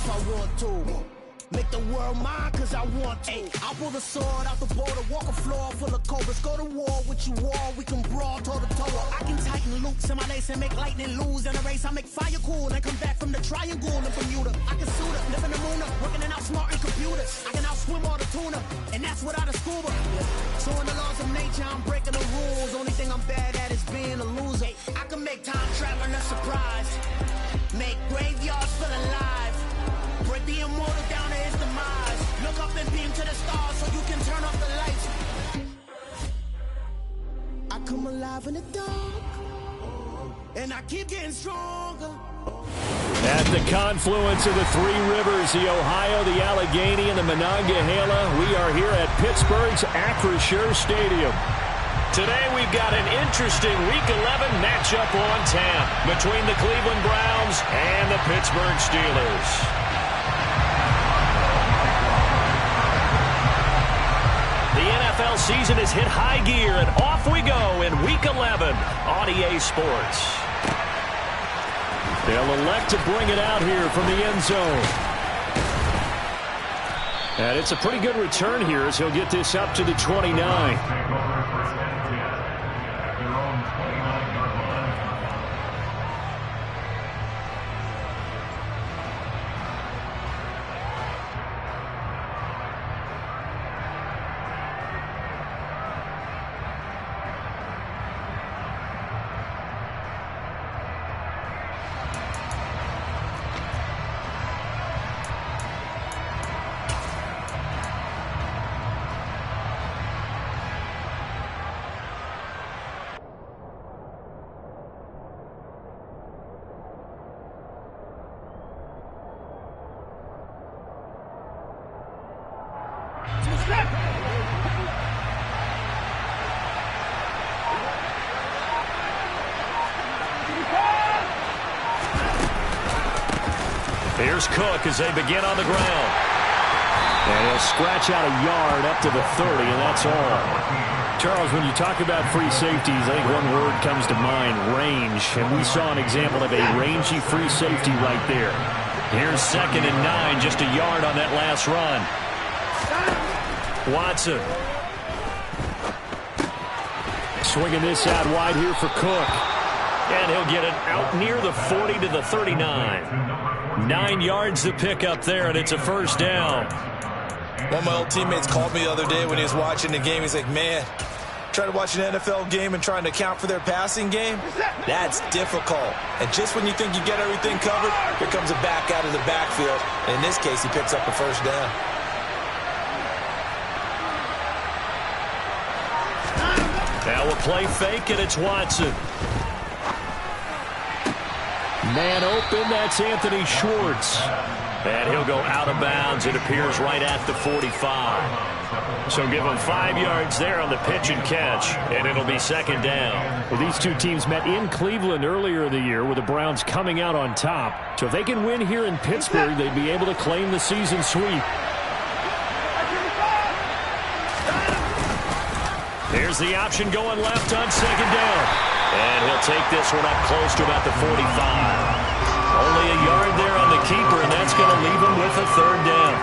if I want to. Make the world mine cause I want to. I'll pull the sword out the border, walk a floor full of cobras. Go to war with you all, we can brawl toe to toe. I can tighten loops in my lace and make lightning lose in a race. I make fire cool and come back from the triangle in Bermuda. I can suit up, live in the moon up, working and outsmarting computers. I can outswim all the tuna, and that's without a scuba. So in the laws of nature, I'm breaking the rules. Only thing I'm bad at is being a loser. I can make time traveling a surprise, make graveyards feel alive. Break the immortal down to his demise. Look up and beam to the stars so you can turn off the lights. I come alive in the dark, and I keep getting stronger. At the confluence of the three rivers, the Ohio, the Allegheny, and the Monongahela, we are here at Pittsburgh's Acrisure Stadium. Today we've got an interesting Week 11 matchup on tap between the Cleveland Browns and the Pittsburgh Steelers. The NFL season has hit high gear, and off we go in Week 11 on EA Sports. They'll elect to bring it out here from the end zone. And it's a pretty good return here as he'll get this up to the 29. Here's Cook as they begin on the ground. And he'll scratch out a yard up to the 30, and that's all. Charles, when you talk about free safeties, I think one word comes to mind, range. And we saw an example of a rangy free safety right there. Here's 2nd and 9, just a yard on that last run. Watson. Swinging this out wide here for Cook. And he'll get it out near the 40 to the 39. 9 yards to pick up there, and it's a first down. One of my old teammates called me the other day when he was watching the game. He's like, man, trying to watch an NFL game and trying to account for their passing game, that's difficult. And just when you think you get everything covered, here comes a back out of the backfield. And in this case, he picks up a first down. Now we'll play fake, and it's Watson. Man open, that's Anthony Schwartz. And he'll go out of bounds, it appears, right at the 45. So give him 5 yards there on the pitch and catch, and it'll be 2nd down. Well, these two teams met in Cleveland earlier in the year with the Browns coming out on top. So if they can win here in Pittsburgh, they'd be able to claim the season sweep. Here's the option going left on 2nd down. And he'll take this one up close to about the 45. Only a yard there on the keeper, and that's going to leave him with a 3rd down.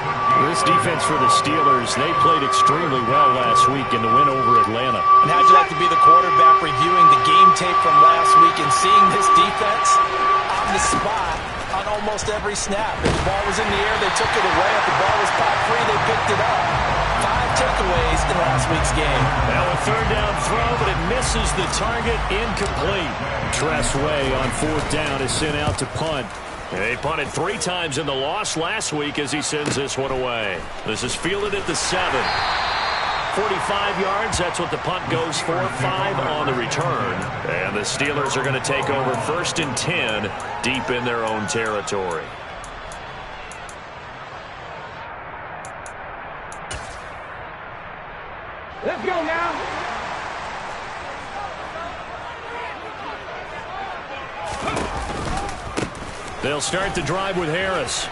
This defense for the Steelers, they played extremely well last week in the win over Atlanta. And how'd you like to be the quarterback reviewing the game tape from last week and seeing this defense on the spot on almost every snap? If the ball was in the air, they took it away. If the ball was caught free, they picked it up. 5 takeaways in last week's game. Now a 3rd down throw, but it misses the target, incomplete. Tress Way on 4th down is sent out to punt. They punted 3 times in the loss last week as he sends this one away. This is fielded at the 7. 45 yards, that's what the punt goes for. 5 on the return. And the Steelers are going to take over 1st and 10 deep in their own territory. Let's go now. They'll start the drive with Harris.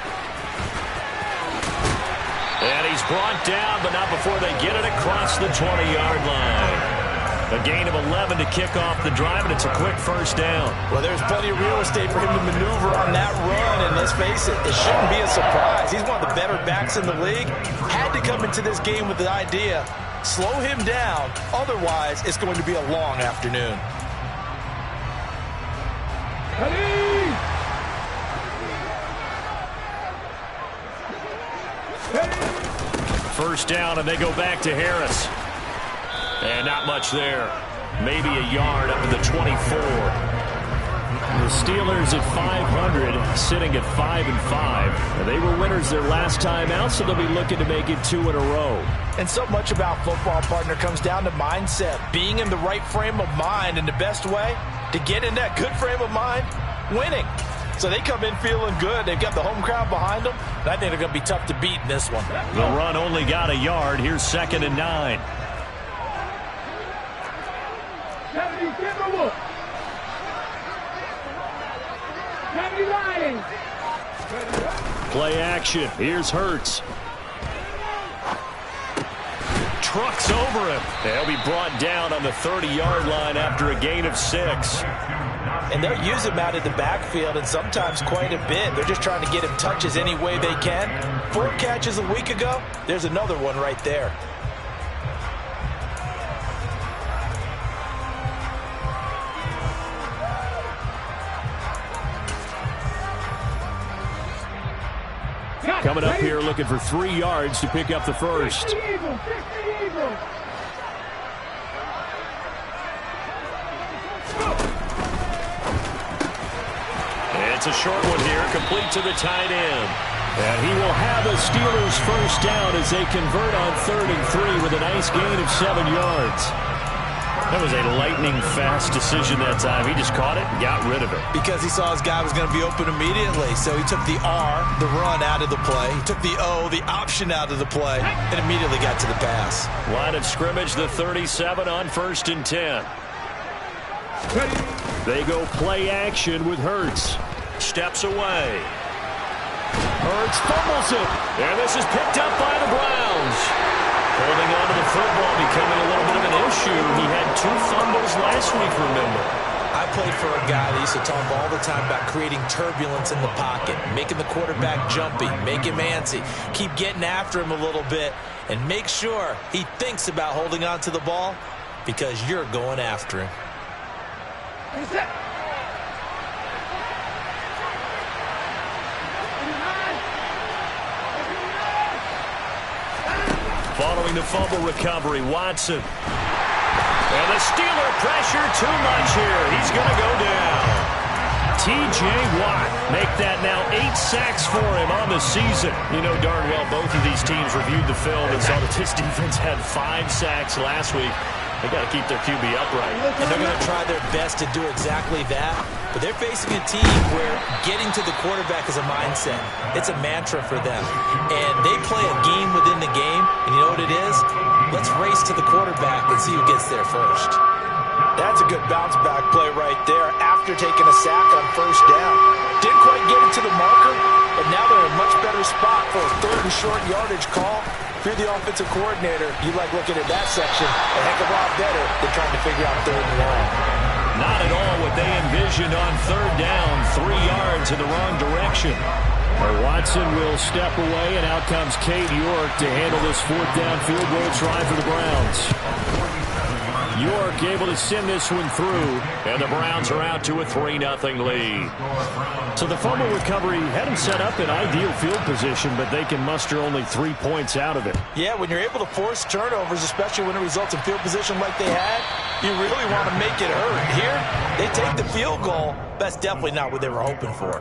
And he's brought down, but not before they get it across the 20-yard line. A gain of 11 to kick off the drive, and it's a quick first down. Well, there's plenty of real estate for him to maneuver on that run, and let's face it, it shouldn't be a surprise. He's one of the better backs in the league. Had to come into this game with the idea, slow him down, otherwise it's going to be a long afternoon. First down, and they go back to Harris. And not much there. Maybe a yard up to the 24. The Steelers at 500, sitting at 5-5. They were winners their last time out, so they'll be looking to make it 2 in a row. And so much about football, partner, comes down to mindset. Being in the right frame of mind, and the best way to get in that good frame of mind, winning. So they come in feeling good. They've got the home crowd behind them. And I think they're going to be tough to beat in this one. The run only got a yard. Here's 2nd and 9. Play action. Here's Hurts. Trucks over him. He'll be brought down on the 30-yard line after a gain of 6. And they'll use him out in the backfield, and sometimes quite a bit. They're just trying to get him touches any way they can. 4 catches a week ago. There's another one right there. Coming up here looking for 3 yards to pick up the first. It's a short one here, complete to the tight end. And he will have a Steelers first down as they convert on 3rd and 3 with a nice gain of 7 yards. That was a lightning-fast decision that time. He just caught it and got rid of it. Because he saw his guy was going to be open immediately. So he took the R, the run, out of the play. He took the O, the option, out of the play, and immediately got to the pass. Line of scrimmage, the 37 on 1st and 10. They go play action with Hurts. Steps away. Hurts fumbles it. And this is picked up by the Browns. Holding on to the football becoming a little bit of an issue. He had 2 fumbles last week, remember. I played for a guy that used to talk all the time about creating turbulence in the pocket, making the quarterback jumpy, make him antsy, keep getting after him a little bit, and make sure he thinks about holding on to the ball because you're going after him. Following the fumble recovery, Watson. And the Steeler pressure too much here. He's going to go down. T.J. Watt make that now 8 sacks for him on the season. You know darn well both of these teams reviewed the film and saw that this defense had 5 sacks last week. They got to keep their QB upright. And they're going to try their best to do exactly that. But they're facing a team where getting to the quarterback is a mindset. It's a mantra for them. And they play a game within the game. And you know what it is? Let's race to the quarterback and see who gets there first. That's a good bounce back play right there after taking a sack on 1st down. Didn't quite get it to the marker, but now they're in a much better spot for a 3rd and short yardage call. If you're the offensive coordinator, you like looking at that section a heck of a lot better than trying to figure out 3rd and long. Not at all what they envisioned on 3rd down. 3 yards in the wrong direction. Watson will step away, and out comes Cade York to handle this 4th down field goal try for the Browns. York able to send this one through, and the Browns are out to a 3-0 lead. So the fumble recovery had them set up in ideal field position, but they can muster only 3 points out of it. Yeah, when you're able to force turnovers, especially when it results in field position like they had, you really want to make it hurt. Here, they take the field goal. That's definitely not what they were hoping for.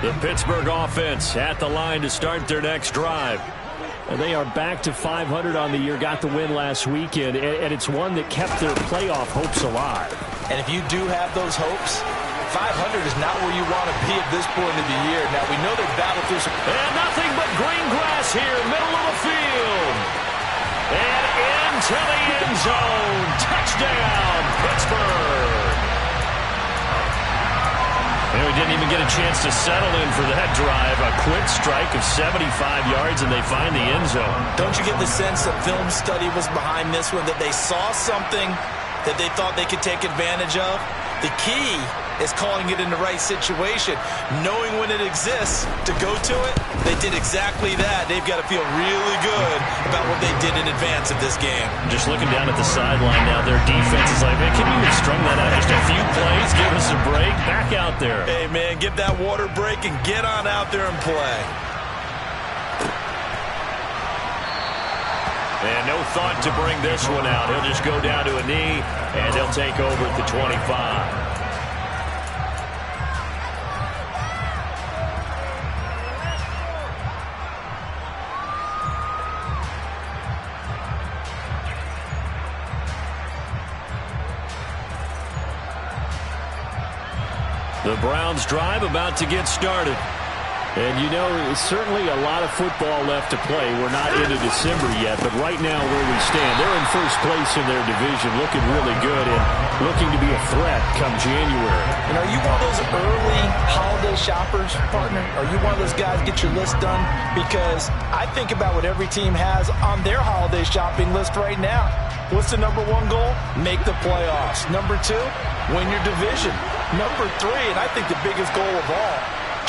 The Pittsburgh offense at the line to start their next drive. And they are back to 500 on the year, got the win last weekend, and it's one that kept their playoff hopes alive. And if you do have those hopes, 500 is not where you want to be at this point of the year. Now, we know they've battled through some... And nothing but green grass here, middle of the field. And into the end zone. Touchdown, Pittsburgh. And we didn't even get a chance to settle in for that drive. A quick strike of 75 yards, and they find the end zone. Don't you get the sense that film study was behind this one, that they saw something that they thought they could take advantage of? The key is calling it in the right situation. Knowing when it exists to go to it, they did exactly that. They've got to feel really good about what they did in advance of this game. Just looking down at the sideline now, their defense is like, man, can you have strung that out just a few plays? Give us a break. Back out there. Hey, man, give that water break and get on out there and play. And no thought to bring this one out. He'll just go down to a knee, and he'll take over at the 25. The Browns drive about to get started. And, you know, certainly a lot of football left to play. We're not into December yet, but right now where we stand, they're in first place in their division, looking really good and looking to be a threat come January. And are you one of those early holiday shoppers, partner? Are you one of those guys get your list done? Because I think about what every team has on their holiday shopping list right now. What's the number one goal? Make the playoffs. Number two, win your division. Number three, and I think the biggest goal of all,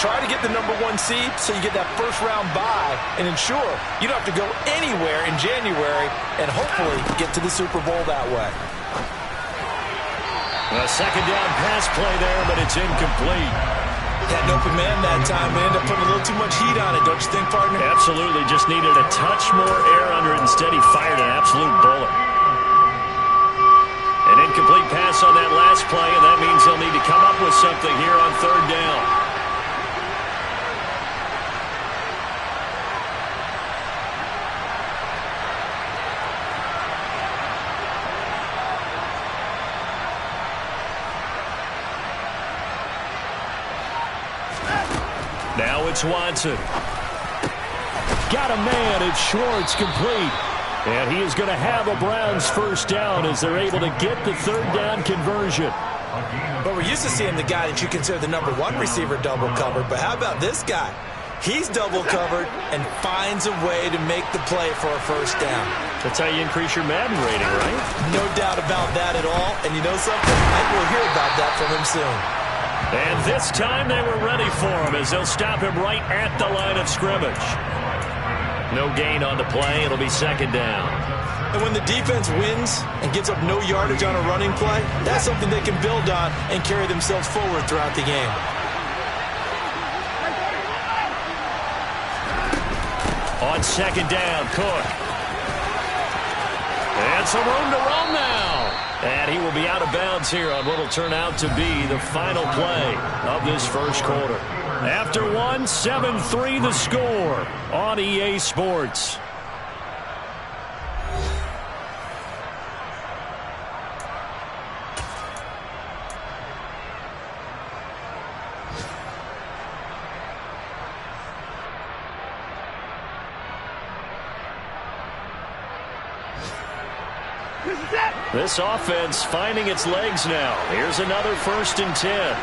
try to get the number one seed so you get that first round bye and ensure you don't have to go anywhere in January and hopefully get to the Super Bowl that way. A second down pass play there, but it's incomplete. Had an open man that time. They ended up putting a little too much heat on it, don't you think, partner? Absolutely. Just needed a touch more air under it. Instead, he fired an absolute bullet. An incomplete pass on that last play, and that means they'll need to come up with something here on third down. Now it's Watson. Got a man. It's Schwartz, complete. And he is going to have a Browns first down as they're able to get the third down conversion. But we're used to seeing the guy that you consider the number one receiver double covered. But how about this guy? He's double covered and finds a way to make the play for a first down. That's how you increase your Madden rating, right? No doubt about that at all. And you know something? I will hear about that from him soon. And this time they were ready for him as they'll stop him right at the line of scrimmage. No gain on the play. It'll be second down. And when the defense wins and gets up no yardage on a running play, that's something they can build on and carry themselves forward throughout the game. On second down, Cook. And some room to roam now. And he will be out of bounds here on what will turn out to be the final play of this first quarter. After one, 7-3 the score on EA Sports. This offense finding its legs now. Here's another 1st and 10.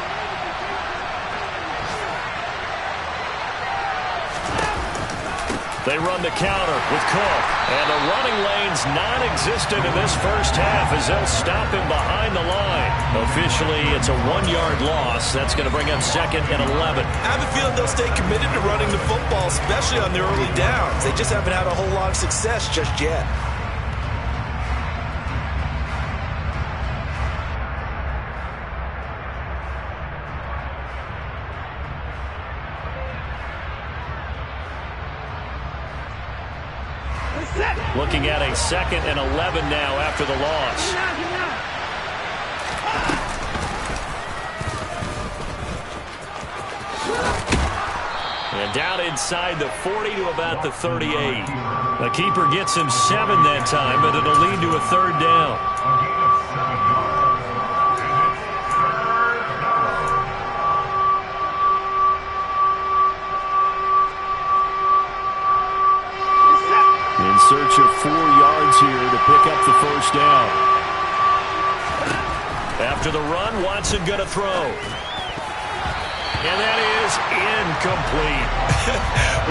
They run the counter with Cook. And the running lane's non-existent in this first half as they'll stop him behind the line. Officially, it's a 1-yard loss. That's going to bring up 2nd and 11. I have a feeling they'll stay committed to running the football, especially on their early downs. They just haven't had a whole lot of success just yet. Looking at a 2nd and 11 now after the loss. And down inside the 40 to about the 38. The keeper gets him 7 that time, but it'll lead to a third down. pick up the first down. After the run, Watson going to throw. And that is incomplete.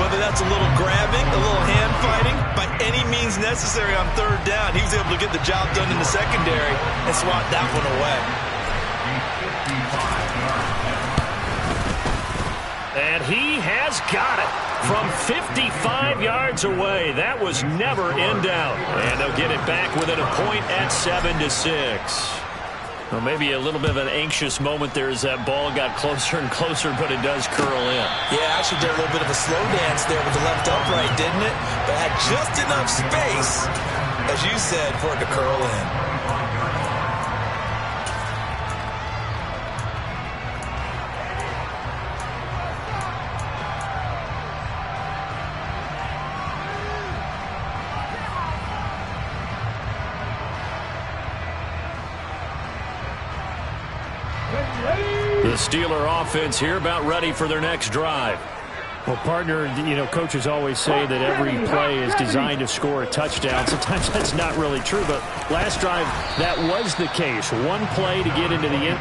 Whether that's a little grabbing, a little hand fighting, by any means necessary on third down, he was able to get the job done in the secondary and swat that one away. And he has got it from 55 yards away. That was never in doubt. And they'll get it back within a point at 7-6. Well, maybe a little bit of an anxious moment there as that ball got closer and closer, but it does curl in. Yeah, actually did a little bit of a slow dance there with the left upright, didn't it? But had just enough space, as you said, for it to curl in. The Steeler offense here about ready for their next drive. Well, partner, coaches always say that every play is designed to score a touchdown. Sometimes that's not really true, but last drive, that was the case. One play to get into the end.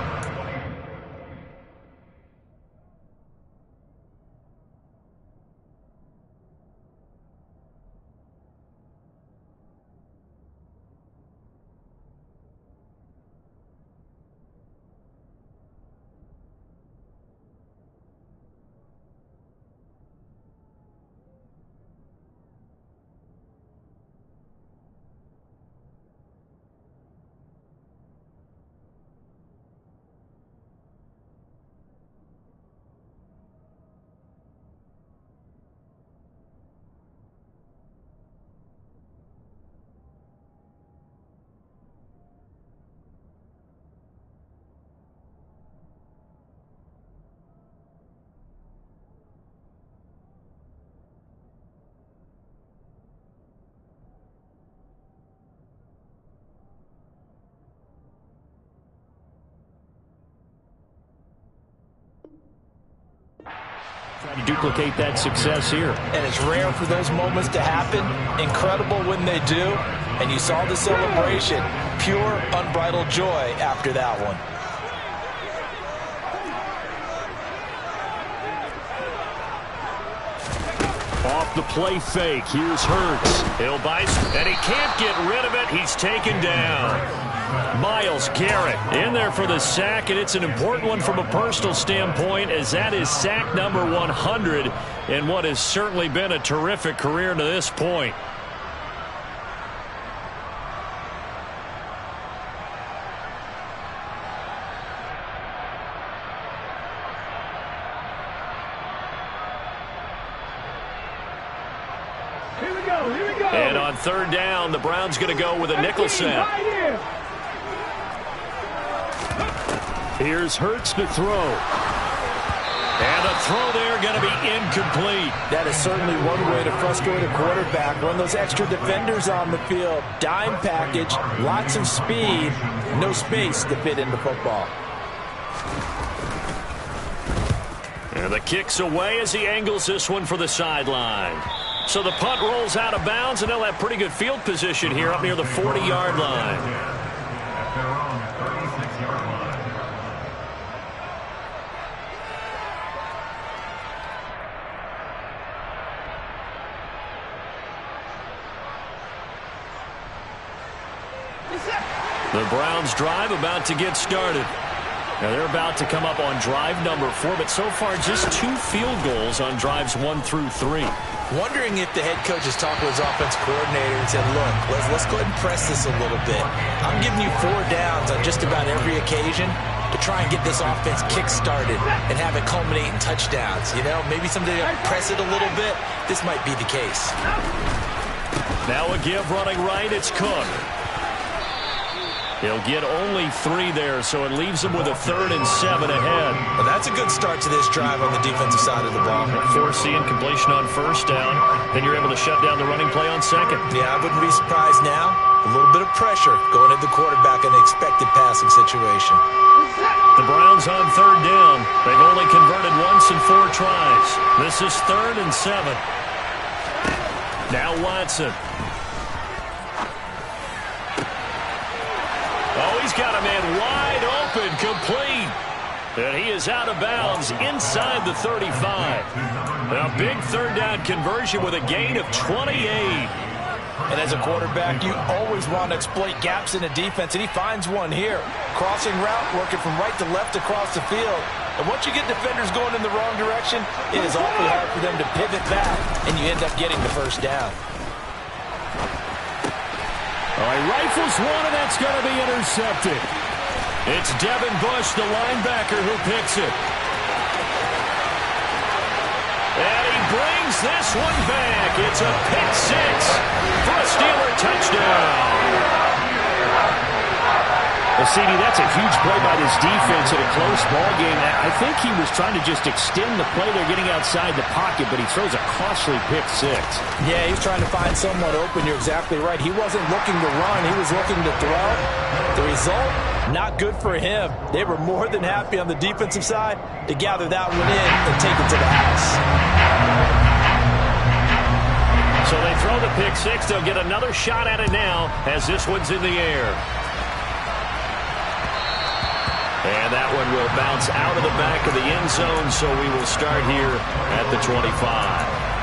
Trying to duplicate that success here. And it's rare for those moments to happen. Incredible when they do. And you saw the celebration. Pure, unbridled joy after that one. Off the play fake. Here's Hurts. He'll bite, and he can't get rid of it. He's taken down. Myles Garrett in there for the sack, and it's an important one from a personal standpoint, as that is sack number 100 in what has certainly been a terrific career to this point. Here we go. And on third down, the Browns going to go with a nickel set. Here's Hurts to throw. And a throw there going to be incomplete. That is certainly one way to frustrate a quarterback. Run those extra defenders on the field. Dime package, lots of speed, no space to fit into football. And the kick's away as he angles this one for the sideline. So the punt rolls out of bounds, and they'll have pretty good field position here up near the 40-yard line. The Browns drive about to get started. Now they're about to come up on drive number 4, but so far just 2 field goals on drives 1 through 3. Wondering if the head coach has talked with his offense coordinator and said, look, let's go ahead and press this a little bit. I'm giving you 4 downs on just about every occasion to try and get this offense kick-started and have it culminate in touchdowns. You know, maybe someday press it a little bit. This might be the case. Now a give running right, it's Cook. He'll get only 3 there, so it leaves him with a 3rd and 7 ahead. Well, that's a good start to this drive on the defensive side of the ball. Forcing completion on first down, then you're able to shut down the running play on second. Yeah, I wouldn't be surprised now. A little bit of pressure going at the quarterback in an expected passing situation. The Browns on third down. They've only converted once in 4 tries. This is 3rd and 7. Now Watson. got a man wide open, complete. And he is out of bounds inside the 35. A big third down conversion with a gain of 28. And as a quarterback, you always want to exploit gaps in the defense, and he finds one here. Crossing route, working from right to left across the field. And once you get defenders going in the wrong direction, it is awfully hard for them to pivot back, and you end up getting the first down. All right, rifles one, and that's going to be intercepted. It's Devin Bush, the linebacker, who picks it. And he brings this one back. It's a pick six for a Steeler touchdown. Well, CD, that's a huge play by this defense in a close ball game. I think he was trying to just extend the play. They're getting outside the pocket, but he throws a costly pick six. Yeah, he's trying to find someone open. You're exactly right. He wasn't looking to run. He was looking to throw. The result, not good for him. They were more than happy on the defensive side to gather that one in and take it to the house. So they throw the pick six. They'll get another shot at it now as this one's in the air. And that one will bounce out of the back of the end zone, so we will start here at the 25.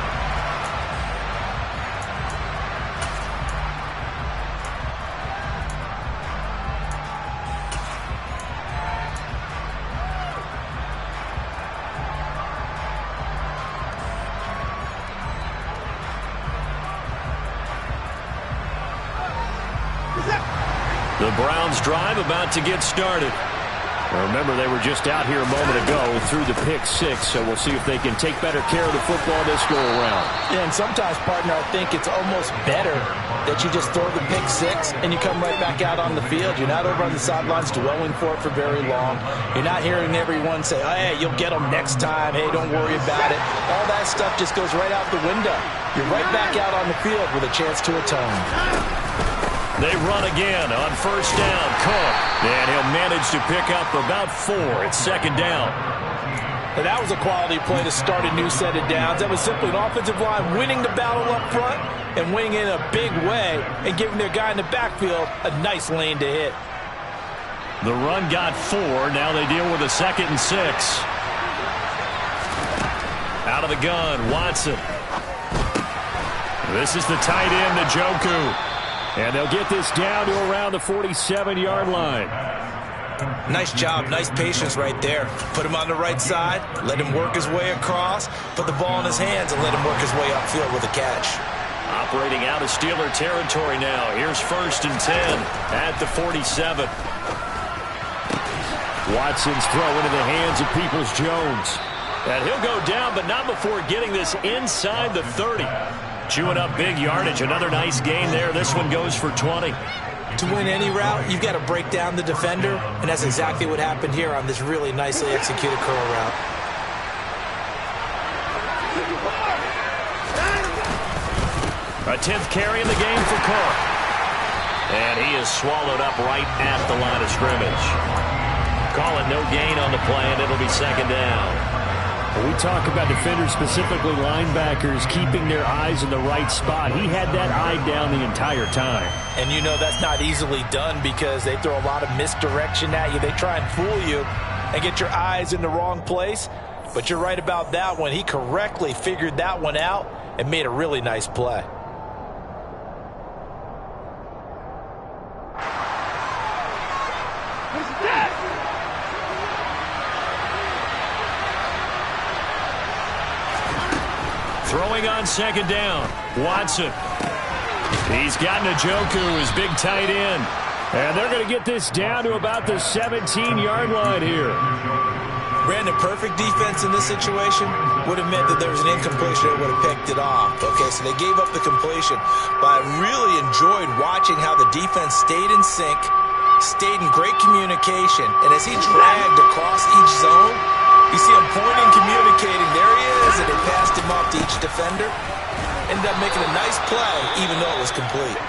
The Browns drive about to get started. Remember, they were just out here a moment ago through the pick six, so we'll see if they can take better care of the football this go-around. Yeah, and sometimes, partner, I think it's almost better that you just throw the pick six and you come right back out on the field. You're not over on the sidelines dwelling for it for very long. You're not hearing everyone say, oh, hey, you'll get them next time. Hey, don't worry about it. All that stuff just goes right out the window. You're right back out on the field with a chance to atone. They run again on first down. Cook. And he'll manage to pick up about 4. It's second down. And that was a quality play to start a new set of downs. That was simply an offensive line winning the battle up front and winning in a big way and giving their guy in the backfield a nice lane to hit. The run got 4. Now they deal with a 2nd and 6. Out of the gun, Watson. This is the tight end, Njoku. And they'll get this down to around the 47-yard line. Nice job, nice patience right there. Put him on the right side, let him work his way across, put the ball in his hands, and let him work his way upfield with a catch. Operating out of Steeler territory now. Here's 1st and 10 at the 47. Watson's throw into the hands of Peoples-Jones. And he'll go down, but not before getting this inside the 30. Chewing up big yardage. Another nice gain there. This one goes for 20. To win any route, you've got to break down the defender, and that's exactly what happened here on this really nicely executed curl route. A 10th carry in the game for Cook. And he is swallowed up right at the line of scrimmage. Call it no gain on the play, and it'll be second down. When we talk about defenders, specifically linebackers, keeping their eyes in the right spot. He had that eye down the entire time. And you know that's not easily done because they throw a lot of misdirection at you. They try and fool you and get your eyes in the wrong place. But you're right about that one. He correctly figured that one out and made a really nice play. Throwing on second down, Watson. He's got Njoku, his big tight end. And they're going to get this down to about the 17-yard line here. Brandon, perfect defense in this situation would have meant that there was an incompletion that would have picked it off. Okay, so they gave up the completion. But I really enjoyed watching how the defense stayed in sync, stayed in great communication. And as he dragged across each zone, you see him pointing, communicating. There he is, and they passed him off to each defender. Ended up making a nice play, even though it was complete.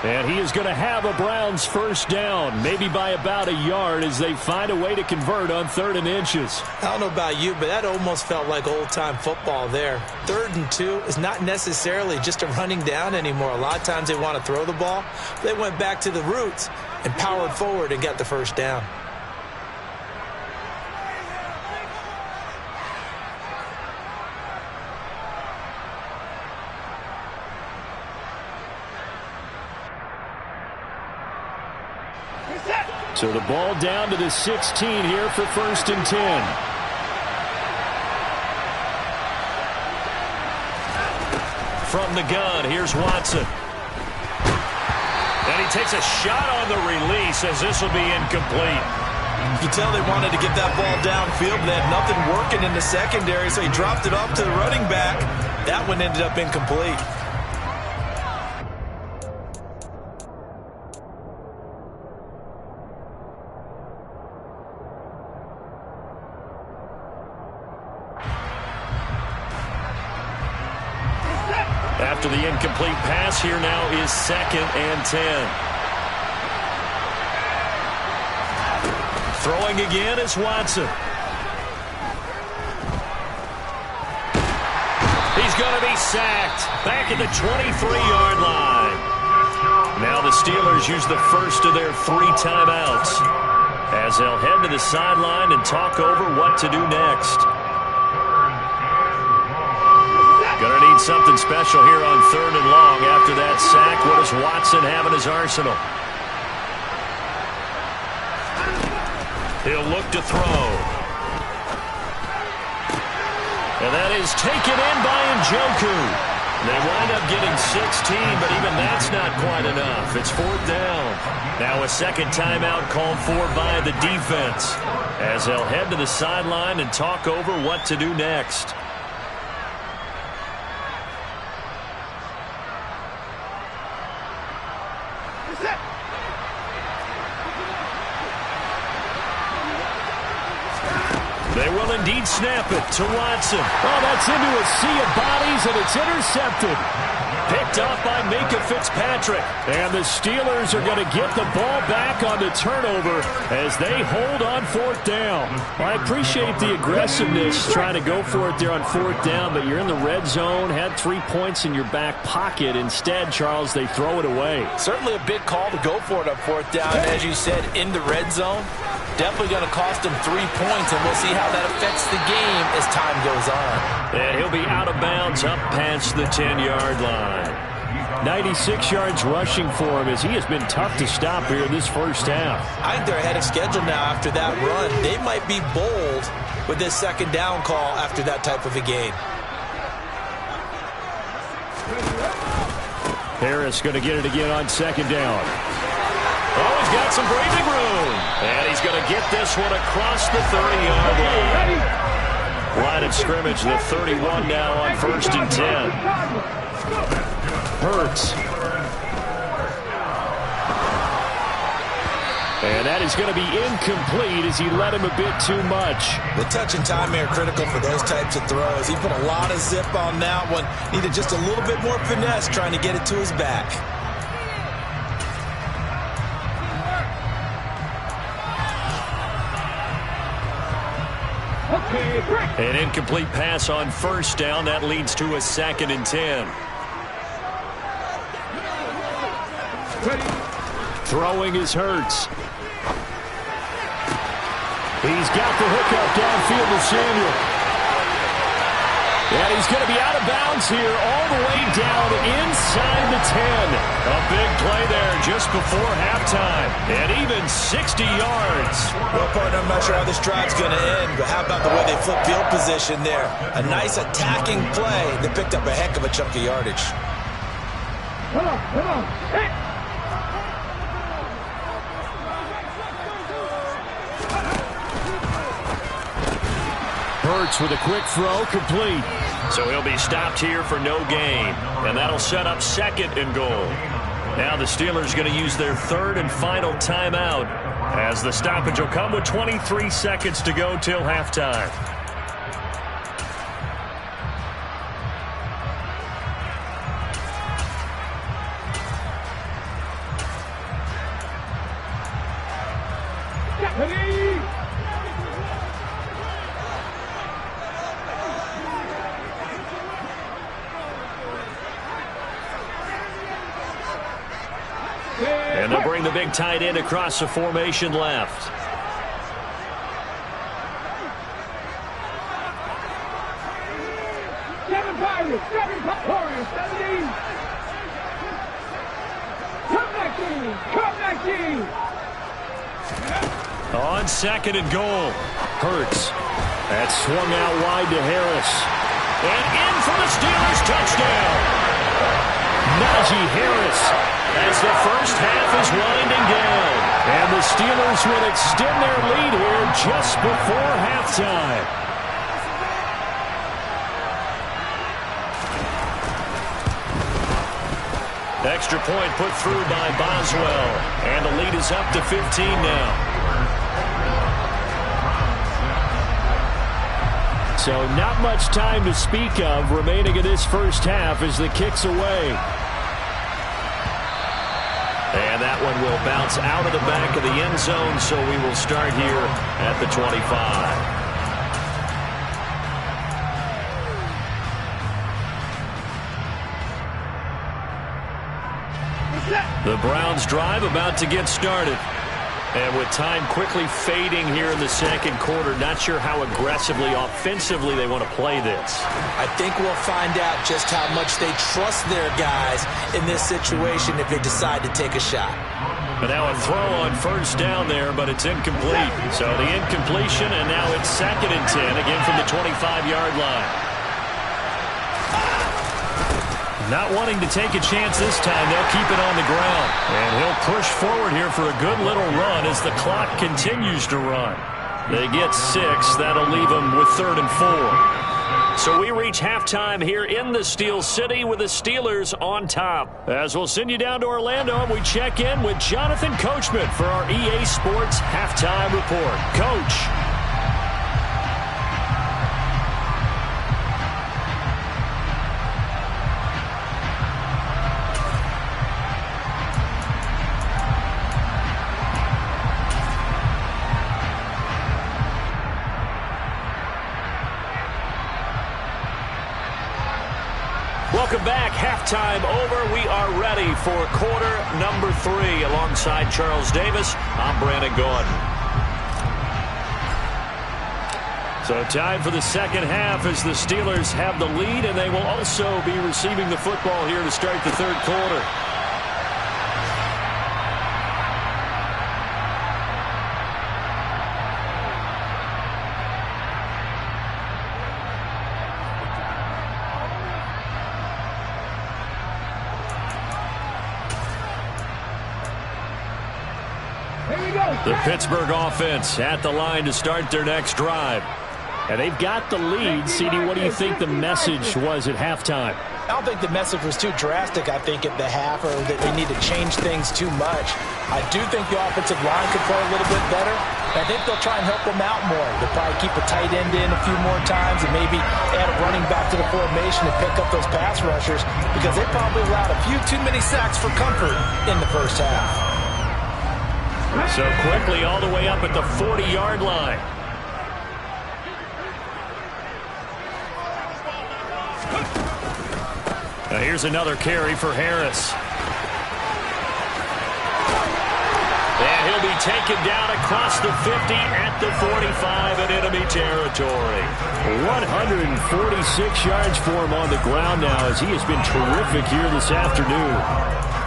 And he is going to have a Browns first down, maybe by about a yard as they find a way to convert on 3rd and inches. I don't know about you, but that almost felt like old-time football there. 3rd and 2 is not necessarily just a running down anymore. A lot of times they want to throw the ball. They went back to the roots. and powered forward and got the first down. So the ball down to the 16 here for 1st and 10. From the gun, here's Watson. And he takes a shot on the release as this will be incomplete. You can tell they wanted to get that ball downfield, but they had nothing working in the secondary, so he dropped it off to the running back. That one ended up incomplete. After the incomplete pass, here now is 2nd and 10. Throwing again is Watson. He's going to be sacked back at the 23-yard line. Now the Steelers use the first of their 3 timeouts as they'll head to the sideline and talk over what to do next. Going to need something special here on 3rd and long. After that sack, what does Watson have in his arsenal? He'll look to throw. And that is taken in by Njoku. They wind up getting 16, but even that's not quite enough. It's 4th down. Now a second timeout called for by the defense as they'll head to the sideline and talk over what to do next. They will indeed snap it to Watson. Oh, that's into a sea of bodies, and it's intercepted. Picked off by Minkah Fitzpatrick. And the Steelers are going to get the ball back on the turnover as they hold on 4th down. I appreciate the aggressiveness trying to go for it there on 4th down, but you're in the red zone, had 3 points in your back pocket. Instead, Charles, they throw it away. Certainly a big call to go for it on 4th down. As you said, in the red zone. Definitely going to cost him 3 points, and we'll see how that affects the game as time goes on. And he'll be out of bounds up past the 10-yard line. 96 yards rushing for him as he has been tough to stop here in this first half. I think they're ahead of schedule now after that run. They might be bold with this 2nd down call after that type of a game. Harris going to get it again on 2nd down. Oh, he's got some breathing room. And he's going to get this one across the 30-yard line. Line of scrimmage, the 31 now on 1st and 10. Hurts. And that is going to be incomplete as he led him a bit too much. The touch and time are critical for those types of throws. He put a lot of zip on that one. Needed just a little bit more finesse trying to get it to his back. An incomplete pass on 1st down. That leads to a 2nd and 10. Throwing is Hurts. He's got the hookup downfield to Samuel. And he's going to be out of bounds here all the way down inside the 10. A big play there just before halftime. And even 60 yards. Well, partner, I'm not sure how this drive's going to end, but how about the way they flip field position there? A nice attacking play that picked up a heck of a chunk of yardage. Come on. Hey. Hurts with a quick throw, complete. So he'll be stopped here for no gain. And that'll set up 2nd and goal. Now the Steelers going to use their 3rd and final timeout as the stoppage will come with 23 seconds to go till halftime. And they'll bring the big tight end across the formation left. On second and goal, Hurts. That's swung out wide to Harris. And in for the Steelers touchdown. Najee Harris as the first half is winding down. And the Steelers will extend their lead here just before halftime. Extra point put through by Boswell. And the lead is up to 15 now. So not much time to speak of remaining in this first half as the kick's away. And that one will bounce out of the back of the end zone, so we will start here at the 25. The Browns drive about to get started. And with time quickly fading here in the second quarter, not sure how aggressively, offensively they want to play this. I think we'll find out just how much they trust their guys in this situation if they decide to take a shot. But now a throw on first down there, but it's incomplete. So the incompletion, and now it's 2nd and 10, again from the 25-yard line. Not wanting to take a chance this time, they'll keep it on the ground. And he'll push forward here for a good little run as the clock continues to run. They get 6. That'll leave them with 3rd and 4. So we reach halftime here in the Steel City with the Steelers on top. As we'll send you down to Orlando, we check in with Jonathan Coachman for our EA Sports Halftime Report. Coach. Welcome back. Halftime over. We are ready for quarter number 3. Alongside Charles Davis, I'm Brandon Gordon. So time for the second half as the Steelers have the lead, and they will also be receiving the football here to start the third quarter. The Pittsburgh offense at the line to start their next drive. And they've got the lead. CD, what do you think the message was at halftime? I don't think the message was too drastic, I think, at the half, or that they need to change things too much. I do think the offensive line could play a little bit better. I think they'll try and help them out more. They'll probably keep a tight end in a few more times and maybe add a running back to the formation to pick up those pass rushers, because they probably allowed a few too many sacks for comfort in the first half. So quickly all the way up at the 40-yard line. Now here's another carry for Harris. And he'll be taken down across the 50 at the 45 in enemy territory. 146 yards for him on the ground now, as he has been terrific here this afternoon.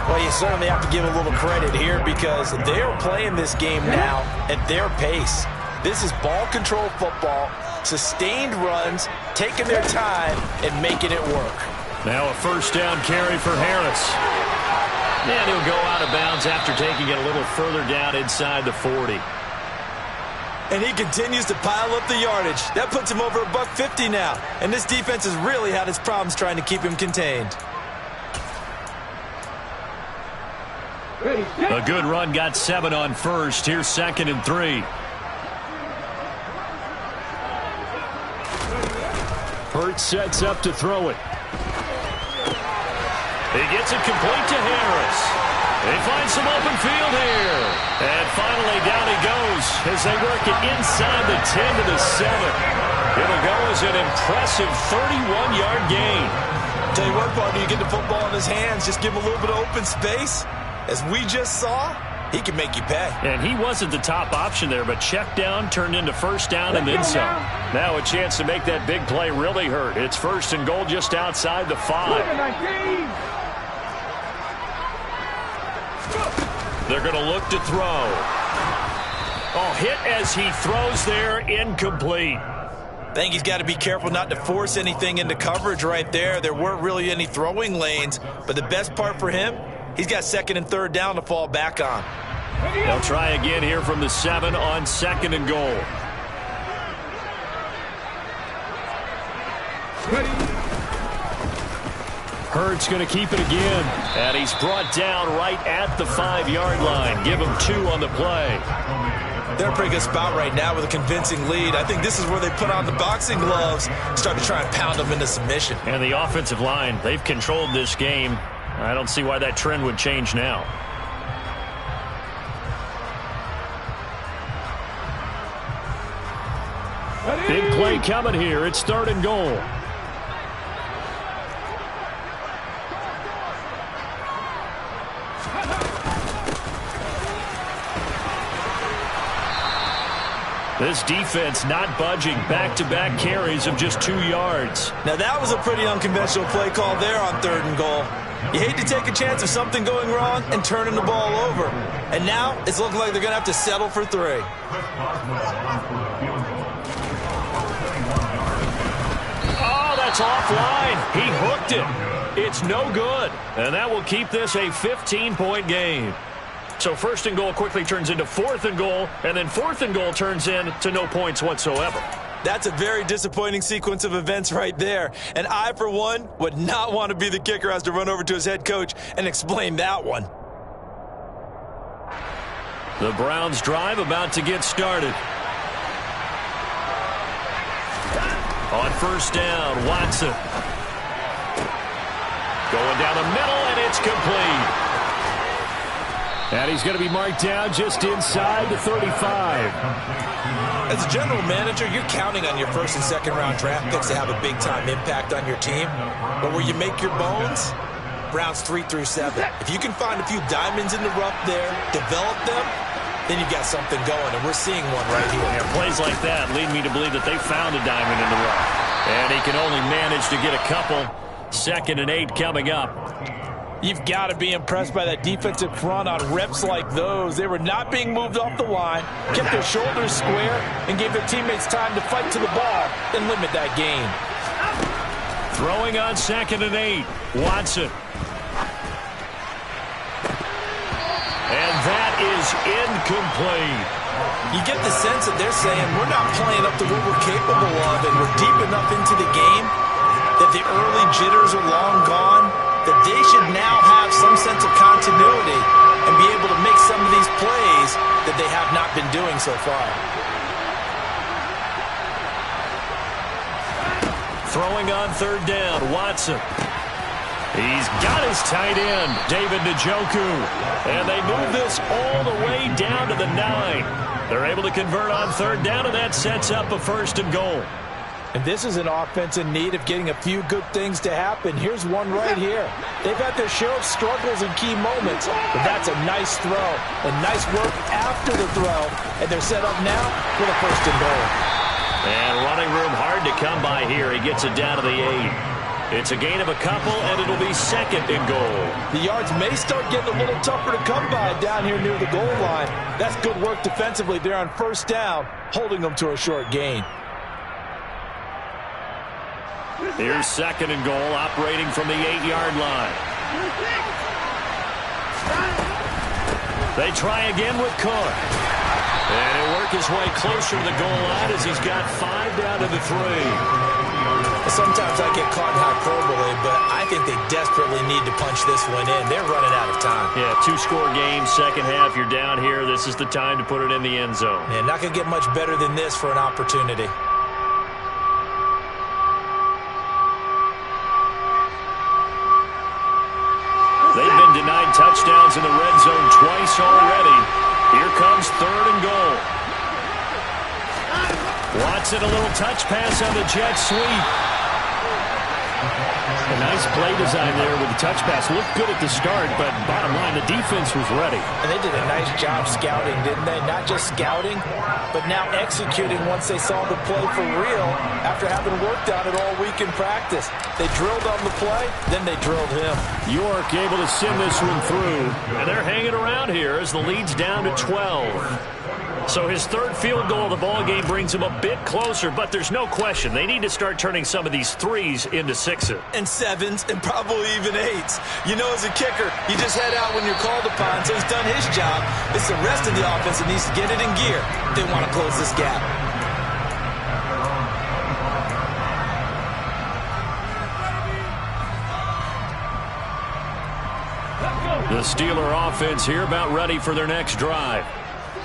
Well, you certainly have to give a little credit here, because they're playing this game now at their pace. This is ball control football, sustained runs, taking their time and making it work. Now a first down carry for Harris. And he'll go out of bounds after taking it a little further down inside the 40. And he continues to pile up the yardage. That puts him over $150 now. And this defense has really had its problems trying to keep him contained. A good run, got 7 on first. Here's 2nd and 3. Hurts sets up to throw it. He gets it complete to Harris. They find some open field here. And finally down he goes as they work it inside the 10 to the 7. It'll go as an impressive 31-yard gain. Tell you what, partner, you get the football in his hands, just give him a little bit of open space. As we just saw, he can make you pay. And he wasn't the top option there, but check down turned into first down and then some. Now a chance to make that big play really hurt. It's 1st and goal just outside the 5. They're going to look to throw. Oh, hit as he throws there, incomplete. I think he's got to be careful not to force anything into coverage right there. There weren't really any throwing lanes, but the best part for him, he's got 2nd and 3rd down to fall back on. They'll try again here from the 7 on 2nd and goal. Hurts going to keep it again. And he's brought down right at the 5-yard line. Give him 2 on the play. They're in a pretty good spot right now with a convincing lead. I think this is where they put on the boxing gloves, start to try and pound them into submission. And the offensive line, they've controlled this game. I don't see why that trend would change now. Big play coming here. It's 3rd and goal. This defense not budging. Back-to-back carries of just 2 yards. Now that was a pretty unconventional play call there on 3rd and goal. You hate to take a chance of something going wrong and turning the ball over. And now it's looking like they're going to have to settle for 3. Oh, that's offline. He hooked it. It's no good. And that will keep this a 15-point game. So 1st and goal quickly turns into 4th and goal, and then 4th and goal turns into no points whatsoever. That's a very disappointing sequence of events right there. And I, for one, would not want to be the kicker who has to run over to his head coach and explain that one. The Browns drive about to get started. On 1st down, Watson. Going down the middle, and it's complete. And he's going to be marked down just inside the 35. As a general manager, you're counting on your 1st and 2nd round draft picks to have a big-time impact on your team. But where you make your bones, Browns 3 through 7. If you can find a few diamonds in the rough there, develop them, then you've got something going, and we're seeing one right here. Yeah, plays like that lead me to believe that they found a diamond in the rough. And he can only manage to get a couple. 2nd and 8 coming up. You've got to be impressed by that defensive front on reps like those. They were not being moved off the line, kept their shoulders square, and gave their teammates time to fight to the ball and limit that gain. Throwing on 2nd and 8. Watson. And that is incomplete. You get the sense that they're saying we're not playing up to what we're capable of, and we're deep enough into the game that the early jitters are long gone, that they should now have some sense of continuity and be able to make some of these plays that they have not been doing so far. Throwing on 3rd down, Watson. He's got his tight end, David Njoku. And they move this all the way down to the 9. They're able to convert on 3rd down, and that sets up a 1st and goal. And this is an offense in need of getting a few good things to happen. Here's one right here. They've had their share of struggles in key moments, but that's a nice throw and nice work after the throw. And they're set up now for the 1st and goal. And running room hard to come by here. He gets it down to the 8. It's a gain of a couple, and it'll be 2nd and goal. The yards may start getting a little tougher to come by down here near the goal line. That's good work defensively there on 1st down, holding them to a short gain. Here's 2nd and goal, operating from the 8-yard line. They try again with Cook. And he'll work his way closer to the goal line as he's got 5 down to the 3. Sometimes I get caught in hyperbole, but I think they desperately need to punch this one in. They're running out of time. Yeah, 2-score game, second half, you're down here. This is the time to put it in the end zone. Yeah, not going to get much better than this for an opportunity. They've been denied touchdowns in the red zone twice already. Here comes 3rd and goal. Watson, a little touch pass on the jet sweep. A nice play design there with the touch pass. Looked good at the start, but bottom line, the defense was ready. And they did a nice job scouting, didn't they? Not just scouting, but now executing once they saw the play for real after having worked on it all week in practice. They drilled on the play, then they drilled him. York able to send this one through. And they're hanging around here as the lead's down to 12. So his third field goal of the ball game brings him a bit closer, but there's no question they need to start turning some of these threes into sixes. And sevens, and probably even eights. You know, as a kicker, you just head out when you're called upon, so he's done his job. It's the rest of the offense that needs to get it in gear if they want to close this gap. The Steeler offense here about ready for their next drive.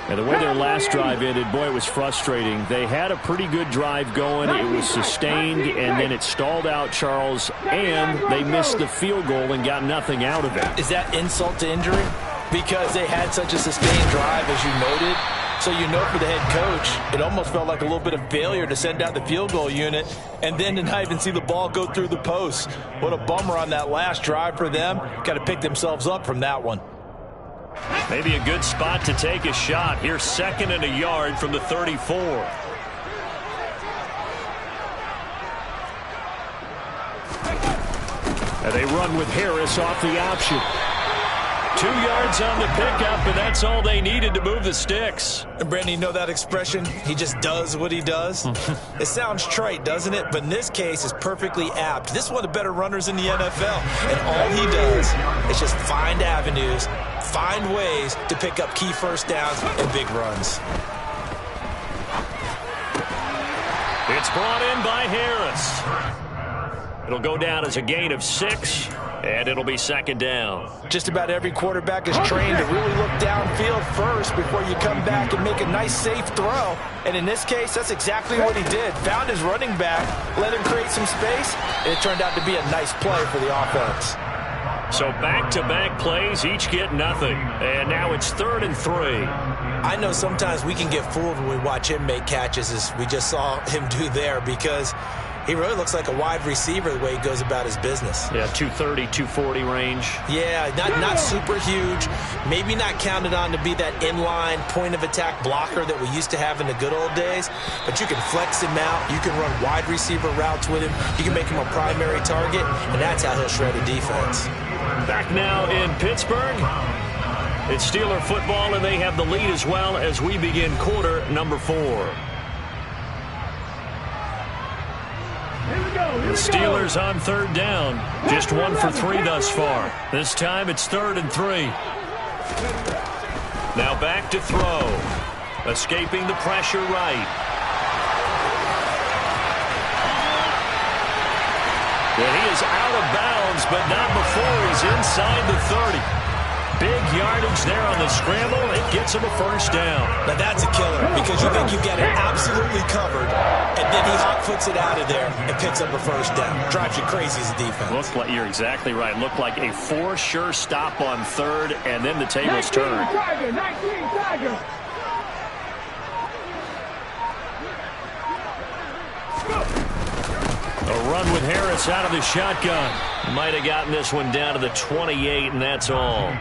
And the way their last drive ended, boy, it was frustrating. They had a pretty good drive going. It was sustained, and then it stalled out, Charles, and they missed the field goal and got nothing out of it. Is that insult to injury? Because they had such a sustained drive, as you noted. So you know for the head coach, it almost felt like a little bit of failure to send out the field goal unit and then to not even see the ball go through the post. What a bummer on that last drive for them. Got to pick themselves up from that one. Maybe a good spot to take a shot. Here's 2nd and a yard from the 34. And they run with Harris off the option. 2 yards on the pickup, and that's all they needed to move the sticks. And Brandon, you know that expression? He just does what he does. It sounds trite, doesn't it? But in this case, it's perfectly apt. This is one of the better runners in the NFL. And all he does is just find avenues, find ways to pick up key first downs and big runs. It's brought in by Harris. It'll go down as a gain of 6. And it'll be 2nd down. Just about every quarterback is trained to really look downfield first before you come back and make a nice, safe throw. And in this case, that's exactly what he did. Found his running back, let him create some space, and it turned out to be a nice play for the offense. So back-to-back plays, each get nothing. And now it's 3rd and 3. I know sometimes we can get fooled when we watch him make catches, as we just saw him do there, because he really looks like a wide receiver the way he goes about his business. Yeah, 230, 240 range. Yeah, not super huge. Maybe not counted on to be that inline point-of-attack blocker that we used to have in the good old days. But you can flex him out. You can run wide receiver routes with him. You can make him a primary target, and that's how he'll shred a defense. Back now in Pittsburgh. It's Steeler football, and they have the lead as well as we begin quarter number 4. The Steelers on 3rd down. Just 1 for 3 thus far. This time it's 3rd and 3. Now back to throw. Escaping the pressure right. And he is out of bounds, but not before he's inside the 30. Big yardage there on the scramble. It gets him a first down. Now that's a killer, because you think you've got it absolutely covered, and then he hot foots it out of there and picks up a first down. Drives you crazy as a defense. Looked like, you're exactly right. Looked like a for sure stop on 3rd, and then the tables turned. A run with Harris out of the shotgun. Might have gotten this one down to the 28, and that's all.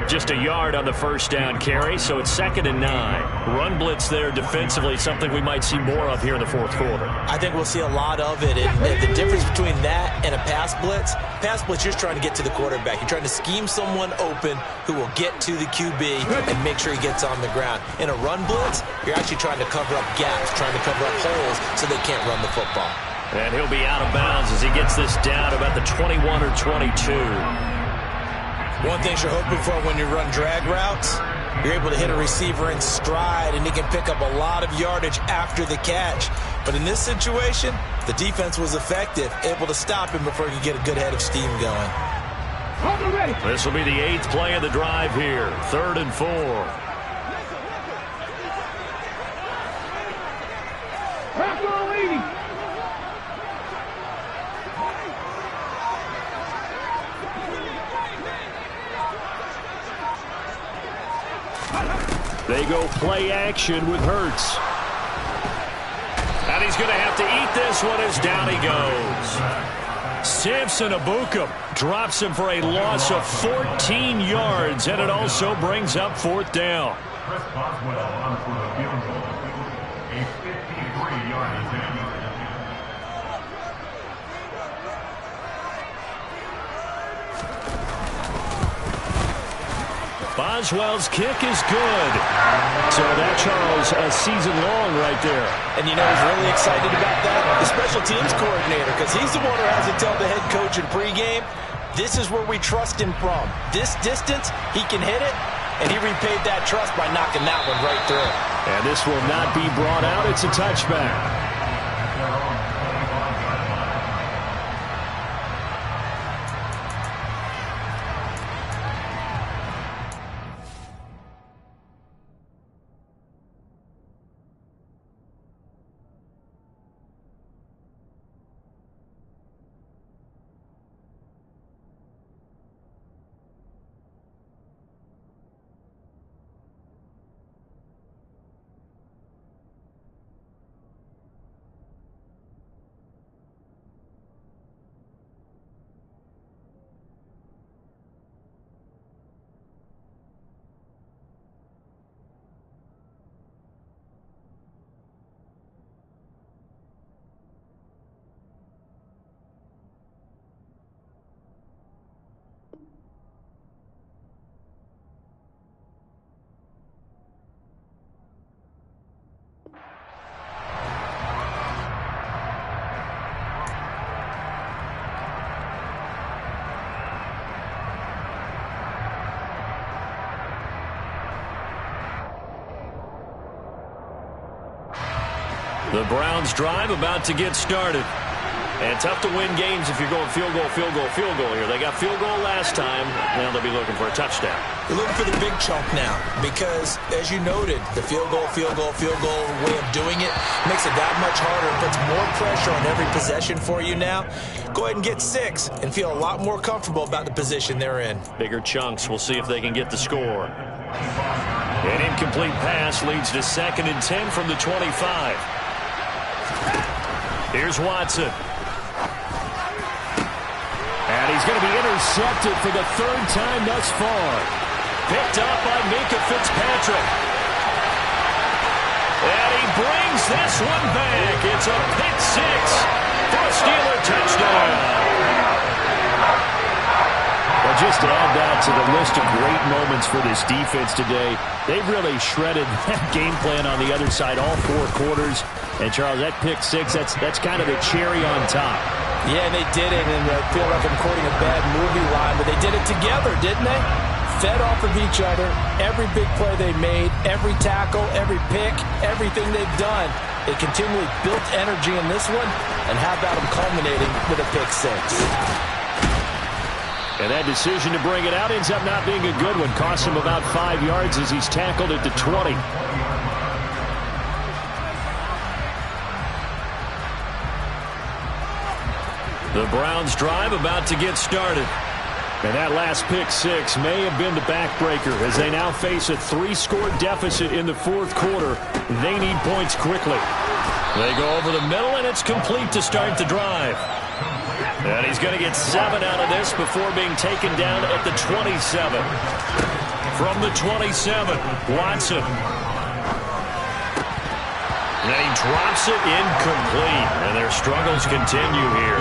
Just a yard on the first down carry, so it's 2nd and 9. Run blitz there defensively, something we might see more of here in the 4th quarter. I think we'll see a lot of it. And the difference between that and a pass blitz, you're just trying to get to the quarterback. You're trying to scheme someone open who will get to the QB and make sure he gets on the ground. In a run blitz, you're actually trying to cover up gaps, trying to cover up holes so they can't run the football. And he'll be out of bounds as he gets this down about the 21 or 22. One thing you're hoping for when you run drag routes, you're able to hit a receiver in stride, and he can pick up a lot of yardage after the catch. But in this situation, the defense was effective, able to stop him before he could get a good head of steam going. This will be the 8th play of the drive here. 3rd and 4. They go play action with Hurts. And he's going to have to eat this one as down he goes. Samson Ebukam drops him for a loss of 14 yards, and it also brings up 4th down. Chris Boswell on for the field goal. A 53-yard attempt. Boswell's kick is good. So that, Charles, a season long right there. And you know who's really excited about that? The special teams coordinator, because he's the one who has to tell the head coach in pregame, this is where we trust him from. This distance, he can hit it, and he repaid that trust by knocking that one right through. And this will not be brought out. It's a touchback. The Browns drive about to get started. And tough to win games if you're going field goal, field goal, field goal here. They got field goal last time. Now they'll be looking for a touchdown. They're looking for the big chunk now because, as you noted, the field goal way of doing it makes it that much harder and puts more pressure on every possession for you now. Go ahead and get 6 and feel a lot more comfortable about the position they're in. Bigger chunks. We'll see if they can get the score. An incomplete pass leads to 2nd and 10 from the 25. Here's Watson. And he's going to be intercepted for the 3rd time thus far. Picked up by Minkah Fitzpatrick. And he brings this one back. It's a pick 6 for a Steeler touchdown. Well, just to add that to the list of great moments for this defense today, they've really shredded that game plan on the other side all 4 quarters. And, Charles, that pick 6, that's kind of the cherry on top. Yeah, and they did it, and I feel like I'm quoting a bad movie line, but they did it together, didn't they? Fed off of each other, every big play they made, every tackle, every pick, everything they've done. They continually built energy in this one, and how about them culminating with a pick 6? And that decision to bring it out ends up not being a good one. Costs him about 5 yards as he's tackled at the 20. The Browns drive about to get started. And that last pick 6 may have been the backbreaker as they now face a 3-score deficit in the 4th quarter. They need points quickly. They go over the middle, and it's complete to start the drive. And he's going to get 7 out of this before being taken down at the 27. From the 27, Watson. And he drops it incomplete. And their struggles continue here.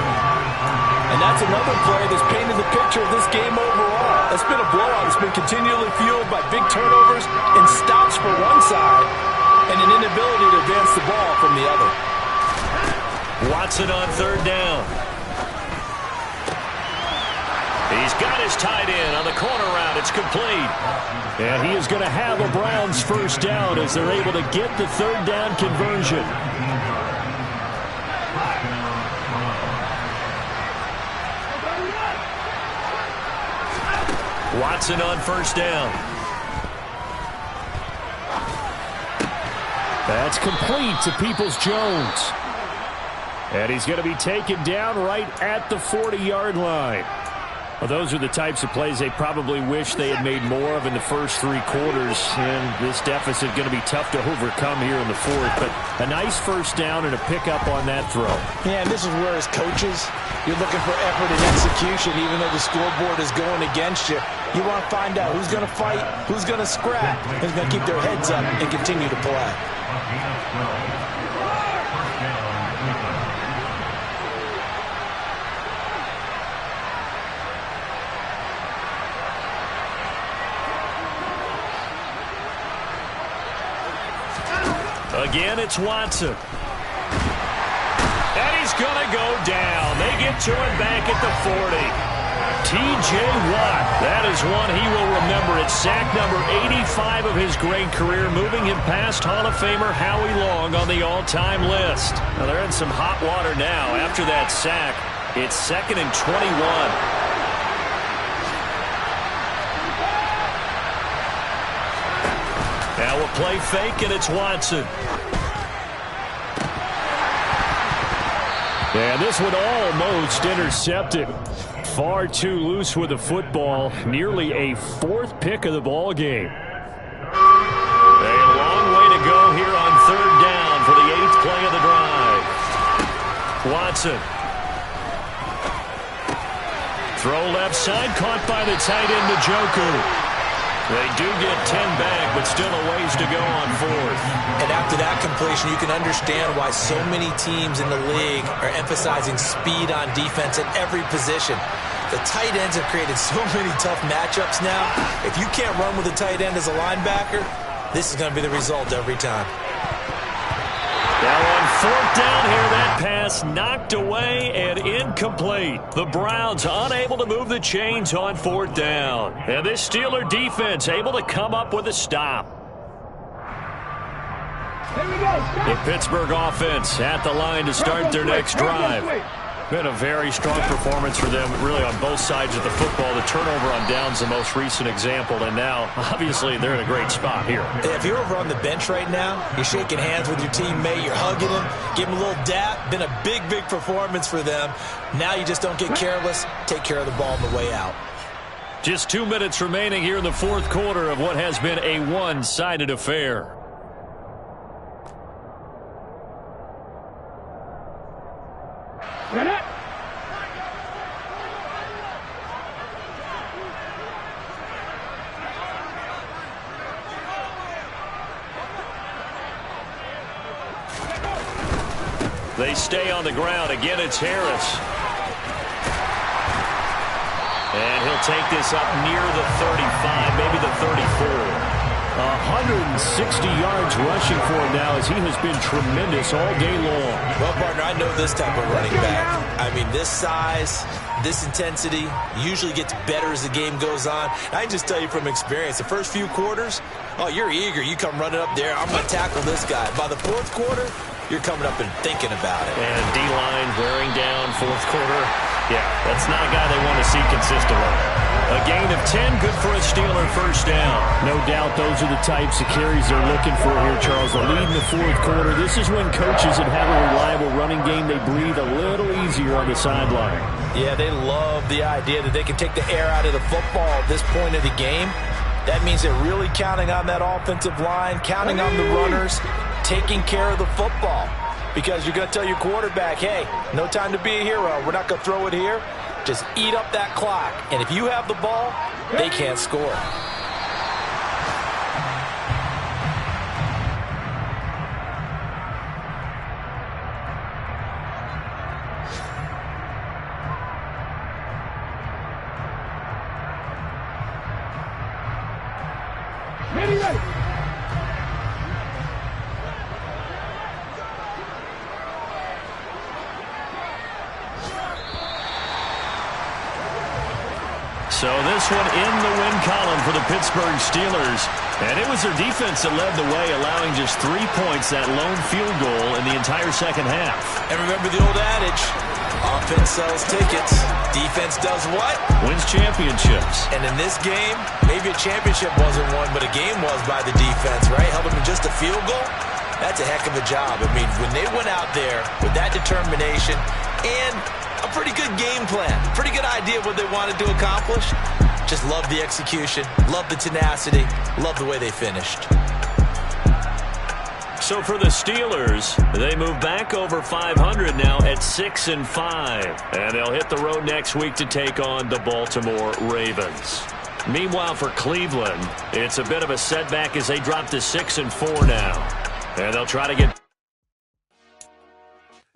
And that's another play that's painted the picture of this game overall. It's been a blowout. It's been continually fueled by big turnovers and stops for one side and an inability to advance the ball from the other. Watson on 3rd down. He's got his tight end on the corner route. It's complete. And he is going to have a Browns 1st down as they're able to get the 3rd down conversion. Watson on 1st down. That's complete to Peoples-Jones. And he's going to be taken down right at the 40-yard line. Well, those are the types of plays they probably wish they had made more of in the first 3 quarters. And this deficit going to be tough to overcome here in the fourth. But a nice first down and a pickup on that throw. Yeah, and this is where as coaches, you're looking for effort and execution, even though the scoreboard is going against you. You want to find out who's going to fight, who's going to scrap, who's going to keep their heads up and continue to play. Again, it's Watson. And he's going to go down. They get to him back at the 40. T.J. Watt, that is one he will remember. It's sack number 85 of his great career, moving him past Hall of Famer Howie Long on the all-time list. Now, they're in some hot water now after that sack. It's 2nd and 21. Now a play fake, and it's Watson. And this one almost intercepted. Far too loose with the football. Nearly a 4th pick of the ball game. A long way to go here on 3rd down for the 8th play of the drive. Watson. Throw left side, caught by the tight end, Njoku. They do get 10 back, but still a ways to go on 4th. And after that completion, you can understand why so many teams in the league are emphasizing speed on defense at every position. The tight ends have created so many tough matchups now. If you can't run with a tight end as a linebacker, this is going to be the result every time. Now on 4th down here, that pass knocked away and incomplete. The Browns unable to move the chains on 4th down. And this Steeler defense able to come up with a stop. The Pittsburgh offense at the line to start their next drive. Been a very strong performance for them, really, on both sides of the football. The turnover on downs, the most recent example, and now, obviously, they're in a great spot here. If you're over on the bench right now, you're shaking hands with your teammate, you're hugging him, give him a little dap. Been a big, big performance for them. Now you just don't get careless. Take care of the ball on the way out. Just 2 minutes remaining here in the 4th quarter of what has been a one-sided affair. They stay on the ground. Again, it's Harris. And he'll take this up near the 35, maybe the 34. 160 yards rushing for him now as he has been tremendous all day long. Well, partner, I know this type of running back. I mean, this size, this intensity usually gets better as the game goes on. I can just tell you from experience, the first few quarters, oh, you're eager. You come running up there, I'm going to tackle this guy. By the 4th quarter, you're coming up and thinking about it. And D-line wearing down 4th quarter. Yeah, that's not a guy they want to see consistently. A gain of 10, good for a Steeler first down. No doubt those are the types of carries they're looking for here, Charles. The lead in the 4th quarter. This is when coaches that have a reliable running game, they breathe a little easier on the sideline. Yeah, they love the idea that they can take the air out of the football at this point of the game. That means they're really counting on that offensive line, counting on the runners, taking care of the football. Because you're going to tell your quarterback, hey, no time to be a hero. We're not going to throw it here. Just eat up that clock. And if you have the ball, they can't score. So this one in the win column for the Pittsburgh Steelers. And it was their defense that led the way, allowing just 3 points, that lone field goal in the entire second half. And remember the old adage, offense sells tickets, defense does what? Wins championships. And in this game, maybe a championship wasn't won, but a game was by the defense, right? Held them to just a field goal. That's a heck of a job. I mean, when they went out there with that determination and a pretty good game plan. Pretty good idea of what they wanted to accomplish. Just love the execution, love the tenacity, love the way they finished. So for the Steelers, they move back over 500 now at 6-5. And they'll hit the road next week to take on the Baltimore Ravens. Meanwhile, for Cleveland, it's a bit of a setback as they drop to 6-4 now. And they'll try to get